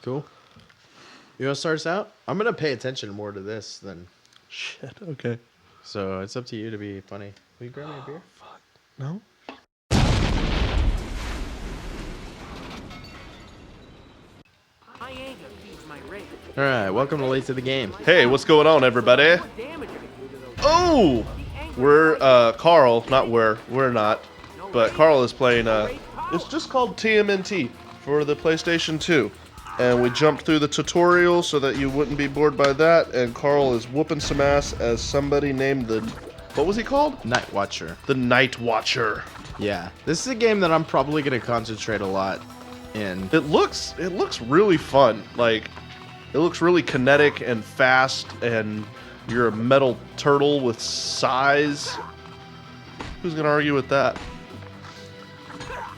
Cool. You want to start us out? I'm going to pay attention more to this than... Shit, okay. So it's up to you to be funny. Will you grab me a beer? Fuck. No? Alright, welcome to Late to the Game. Hey, what's going on, everybody? Oh! We're, Carl, we're not, but Carl is playing, it's just called TMNT for the PlayStation 2. And we jumped through the tutorial so that you wouldn't be bored by that, and Carl is whooping some ass as somebody named the... What was he called? Night Watcher. The Night Watcher. Yeah, this is a game that I'm probably going to concentrate a lot in. It looks really fun. Like, it looks really kinetic and fast, and you're a metal turtle with size. Who's gonna argue with that?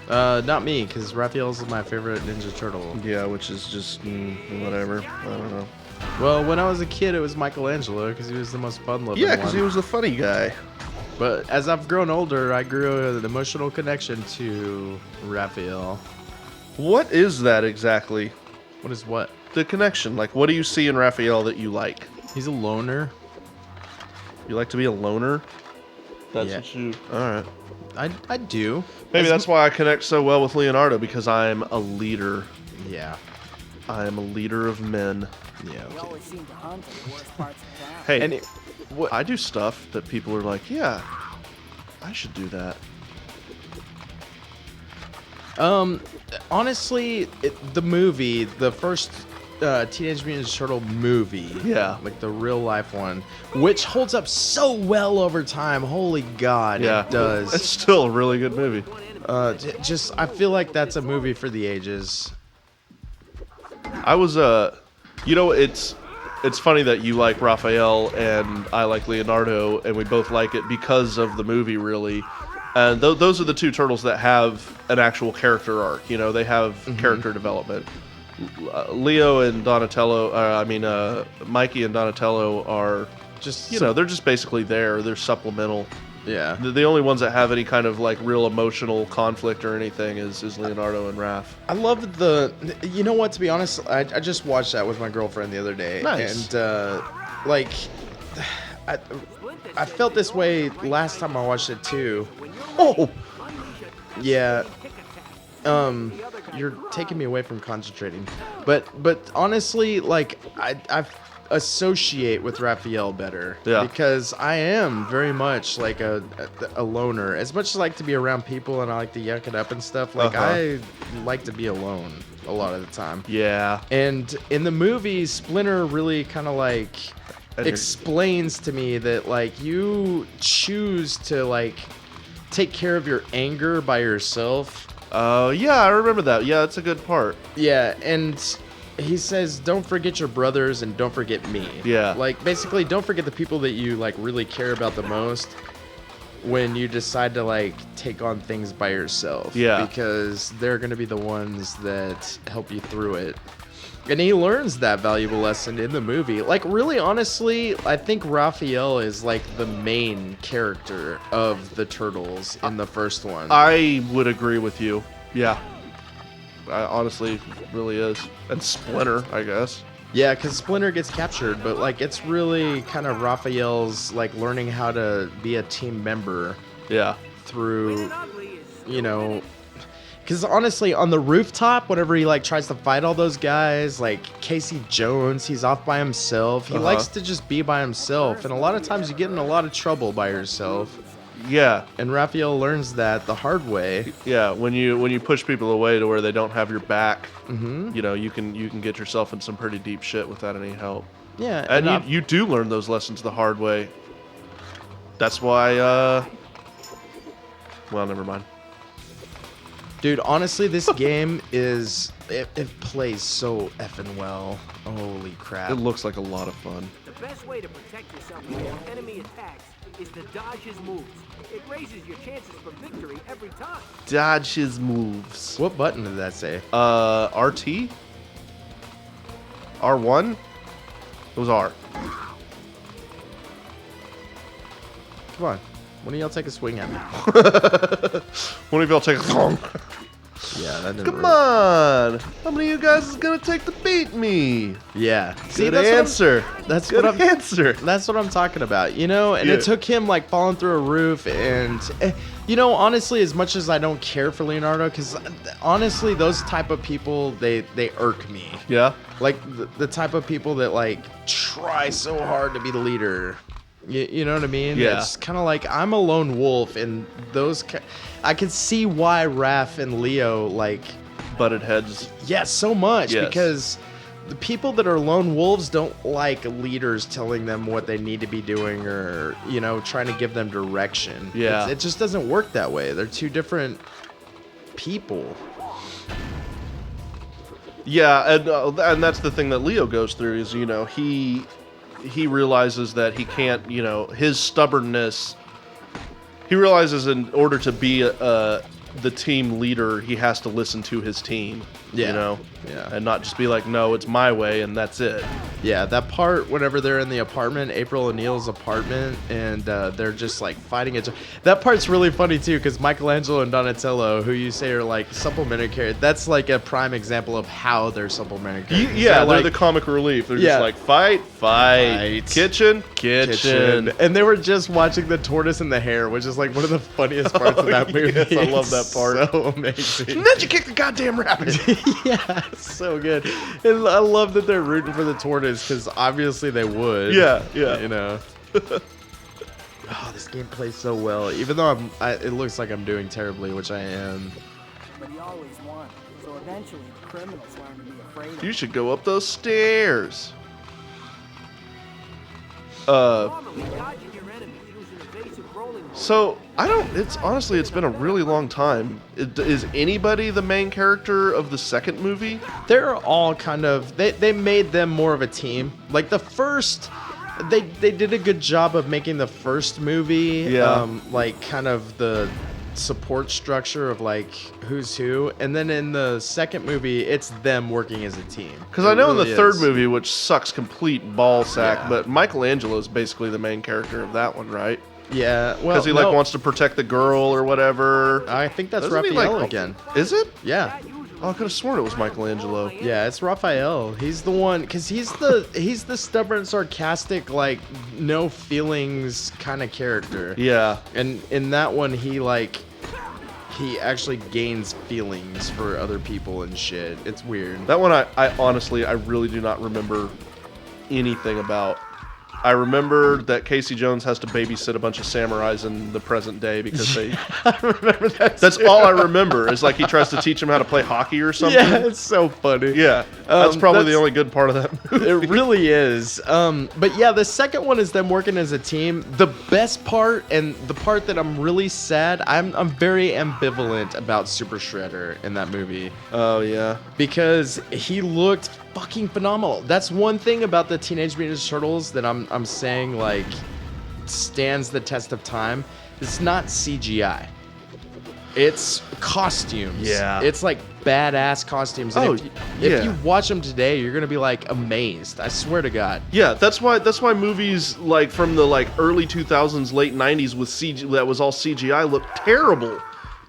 Not me, because Raphael's my favorite Ninja Turtle. Yeah, which is just whatever. I don't know. Well, when I was a kid, it was Michelangelo, because he was the most fun-loving Yeah, because one. he was the funny guy. But as I've grown older, I grew an emotional connection to Raphael. What is that exactly? What is what? The connection. Like, what do you see in Raphael that you like? He's a loner. You like to be a loner? That's Yeah. what you... Alright. I do. Maybe that's why I connect so well with Leonardo, because I'm a leader. Yeah. I am a leader of men. Yeah. Okay. Hey, And I do stuff that people are like, yeah, I should do that. Honestly, the movie, the first Teenage Mutant Ninja Turtle movie, Yeah. like the real life one, which holds up so well over time. Holy God, Yeah, it does. It's still a really good movie. Just I feel like that's a movie for the ages. I was it's funny that you like Raphael and I like Leonardo, and we both like it because of the movie, really. And those are the two turtles that have an actual character arc. You know, they have character development. Leo and Donatello, Mikey and Donatello are just, they're just basically there. They're supplemental. Yeah. The only ones that have any kind of like real emotional conflict or anything is Leonardo and Raph. I love you know what, to be honest, I just watched that with my girlfriend the other day. Nice. And, I felt this way last time I watched it too. Oh! Yeah. You're taking me away from concentrating. But honestly, like, I associate with Raphael better. Yeah. Because I am very much like a loner. As much as I like to be around people and I like to yuck it up and stuff, like, I like to be alone a lot of the time. Yeah. And in the movie, Splinter really kind of like explains to me that, like, you choose to, like, take care of your anger by yourself. Yeah, I remember that. Yeah, that's a good part. Yeah, and he says, don't forget your brothers and don't forget me. Yeah. Like, basically, don't forget the people that you, like, really care about the most when you decide to, like, take on things by yourself. Yeah. Because they're going to be the ones that help you through it. And he learns that valuable lesson in the movie. Like, really, honestly, I think Raphael is, like, the main character of the Turtles in the first one. I would agree with you. Yeah. I honestly really is. And Splinter, I guess. Yeah, because Splinter gets captured, but, like, it's really kind of Raphael's, like, learning how to be a team member. Yeah. Through, you know... Because honestly, on the rooftop, whenever he, like, tries to fight all those guys, like Casey Jones, he's off by himself. He likes to just be by himself. And a lot of times you get in a lot of trouble by yourself. Yeah. And Raphael learns that the hard way. Yeah, when you push people away to where they don't have your back, you know, you can get yourself in some pretty deep shit without any help. Yeah. And you do learn those lessons the hard way. That's why, well, never mind. Dude, honestly, this game is... It plays so effing well. Holy crap. It looks like a lot of fun. The best way to protect yourself against enemy attacks is to dodge his moves. It raises your chances for victory every time. Dodge his moves. What button did that say? RT? R1? It was R. Come on. When do y'all take a swing at me? One of y'all take a song. Yeah, that didn't Come really- on! How many of you guys is gonna take to beat me? Yeah. Good that's answer. That's Good what I'm. answer. That's what I'm talking about, you know? And Yeah. it took him like falling through a roof and you know, honestly, as much as I don't care for Leonardo, because honestly, those type of people, they irk me. Yeah. Like the type of people that like try so hard to be the leader. You know what I mean? Yeah. It's kind of like I'm a lone wolf, and I can see why Raph and Leo like Butted heads. so much Yes. because the people that are lone wolves don't like leaders telling them what they need to be doing or, you know, trying to give them direction. Yeah. It just doesn't work that way. They're two different people. Yeah, and that's the thing that Leo goes through is, you know, he realizes that he can't, you know, his stubbornness. He realizes in order to be the team leader, he has to listen to his team. Yeah. You know, Yeah. and not just be like, no, it's my way, and that's it. Yeah, that part whenever they're in the apartment, April O'Neil's apartment, and they're just like fighting each other. That part's really funny too, because Michelangelo and Donatello, who you say are like supplementary characters, that's like a prime example of how they're supplementary characters. Yeah, they're like, the comic relief. They're Yeah. just like fight, kitchen. And they were just watching the tortoise and the hare, which is like one of the funniest parts of that movie. yes, I love that part. So amazing. And then you kick the goddamn rabbit. Yeah, it's so good. And I love that they're rooting for the tortoise because obviously they would. Yeah, yeah. You know. Oh, this game plays so well. Even though it looks like I'm doing terribly, which I am. But he always won. So eventually the criminals learn to be afraid of You him. should go up those stairs. Normally, dodging your enemies using evasive rolling moves. So it's been a really long time. Is anybody the main character of the second movie? They're all kind of they made them more of a team. Like the first, they did a good job of making the first movie like kind of the support structure of like who's who, and then in the second movie it's them working as a team. Because I know in the really third is. movie, which sucks complete ball sack, Yeah. but Michelangelo is basically the main character of that one, right? Yeah, well, Because he no, like wants to protect the girl or whatever. I think that's Doesn't he, Raphael like, again. Is it? Yeah. Oh, I could have sworn it was Michelangelo. Yeah, it's Raphael. He's the one, cause he's the stubborn, sarcastic, like no feelings kind of character. Yeah. And in that one, he actually gains feelings for other people and shit. It's weird. That one, I honestly, I really do not remember anything about. I remember that Casey Jones has to babysit a bunch of samurais in the present day because they. I remember that. That's all I remember. Is like he tries to teach him how to play hockey or something. Yeah, it's so funny. Yeah, that's probably the that's- only good part of that movie. It really is. But yeah, the second one is them working as a team. The best part, and the part that I'm really sad, I'm very ambivalent about Super Shredder in that movie Oh yeah. because he looked fucking phenomenal. That's one thing about the Teenage Mutant Ninja Turtles that I'm saying like stands the test of time. It's not CGI. It's costumes. Yeah. It's like badass costumes. And Oh, if yeah. you watch them today, you're gonna be like amazed. I swear to God. Yeah, that's why movies like from the like early 2000s, late 90s with CG that was all CGI look terrible.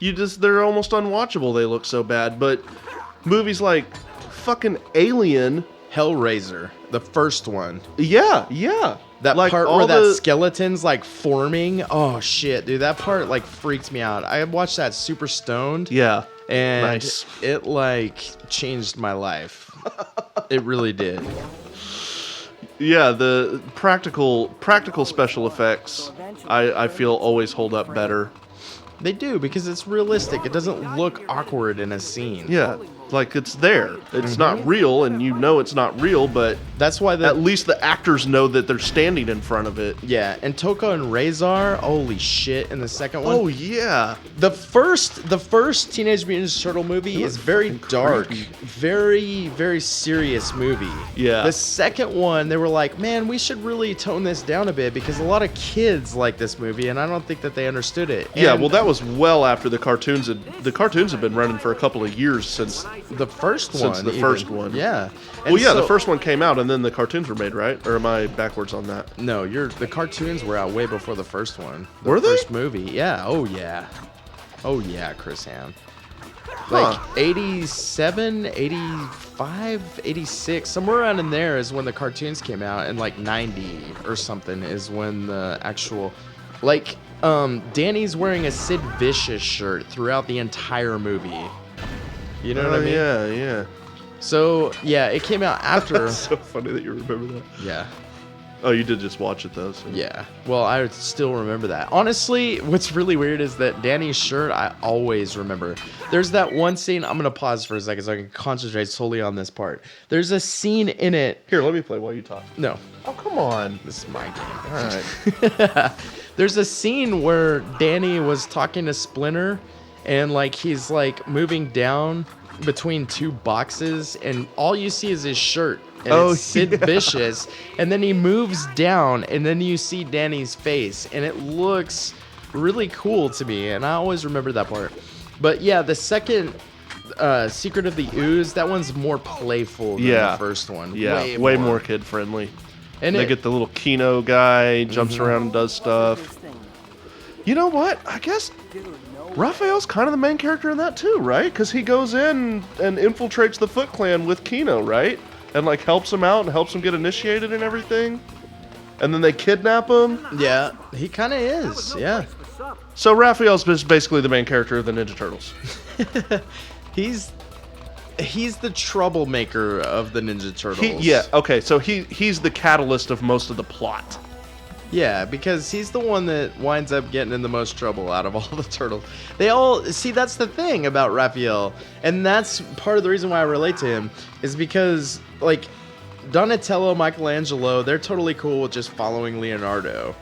They're almost unwatchable. They look so bad. But movies like fucking Alien, Hellraiser, the first one. yeah. That like part all where that the- skeleton's like forming. Oh shit, dude, that part like freaked me out. I watched that super stoned. Yeah. And Nice. it like changed my life. It really did. Yeah, the practical special effects I feel always hold up better. They do because it's realistic. It doesn't look awkward in a scene. Yeah, like it's there. It's not real, and you know it's not real, but That's why at least the actors know that they're standing in front of it. yeah, and Toko and Razor, holy shit, in the second one. Oh yeah. The first Teenage Mutant Ninja Turtle movie is very dark, creepy. very, very serious movie. Yeah. The second one, they were like, man, we should really tone this down a bit because a lot of kids like this movie, and I don't think that they understood it. Yeah, And well, that was well after the cartoons had been running for a couple of years since. the first one. Since the even. first one. Yeah. Well, yeah, the so- first one came out, and then the cartoons were made, right? Or am I backwards on that? No, the cartoons were out way before the first one. The Were they? first movie. Yeah. Oh yeah. Oh yeah, Chris Ham. Like 87, 85, 86, somewhere around in there is when the cartoons came out, and like 90 or something is when the actual, like, Danny's wearing a Sid Vicious shirt throughout the entire movie. You know what I mean? Yeah. So, yeah, it came out after. That's so funny that you remember that. Yeah. Oh, you did just watch it, though. So. Yeah. Well, I still remember that. Honestly, what's really weird is that Danny's shirt, I always remember. There's that one scene. I'm going to pause for a second so I can concentrate solely on this part. There's a scene in it. Here, let me play while you talk. No. Oh, come on. This is my game. All right. There's a scene where Danny was talking to Splinter, and like he's like moving down between two boxes, and all you see is his shirt. And it's Sid Vicious, and then he moves down, and then you see Danny's face, and it looks really cool to me, and I always remember that part. But yeah, the second Secret of the Ooze, that one's more playful than the first one. Yeah, way more kid friendly. And they get the little Kino guy, jumps around and does stuff. You know what? I guess Raphael's kind of the main character in that too, right? Because he goes in and infiltrates the Foot Clan with Kino, right? And like helps him out and helps him get initiated and everything. And then they kidnap him. Yeah, he kind of is. Yeah. So Raphael's basically the main character of the Ninja Turtles. He's the troublemaker of the Ninja Turtles. Okay. So he's the catalyst of most of the plot. Yeah, because he's the one that winds up getting in the most trouble out of all the turtles. They all see, that's the thing about Raphael, and that's part of the reason why I relate to him, is because like Donatello, Michelangelo, they're totally cool with just following Leonardo.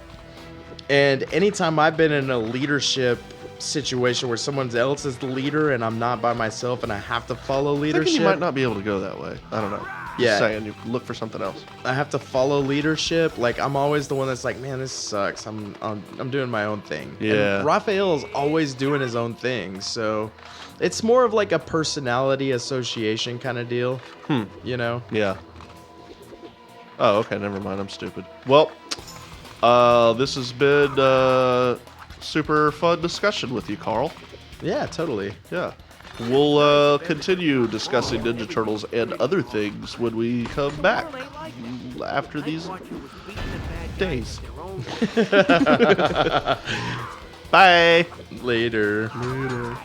And anytime I've been in a leadership situation where someone else is the leader and I'm not by myself and I have to follow leadership, I think you might not be able to go that way. I don't know. Yeah. Just saying, you look for something else. I have to follow leadership. Like, I'm always the one that's like, man, this sucks. I'm doing my own thing. Yeah. And Raphael is always doing his own thing. So it's more of like a personality association kind of deal. You know? Yeah. Oh, okay. Never mind. I'm stupid. Well, this has been a super fun discussion with you, Carl. Yeah, totally. Yeah. We'll continue discussing Ninja Turtles and other things when we come back after these days. Bye. Later. Later.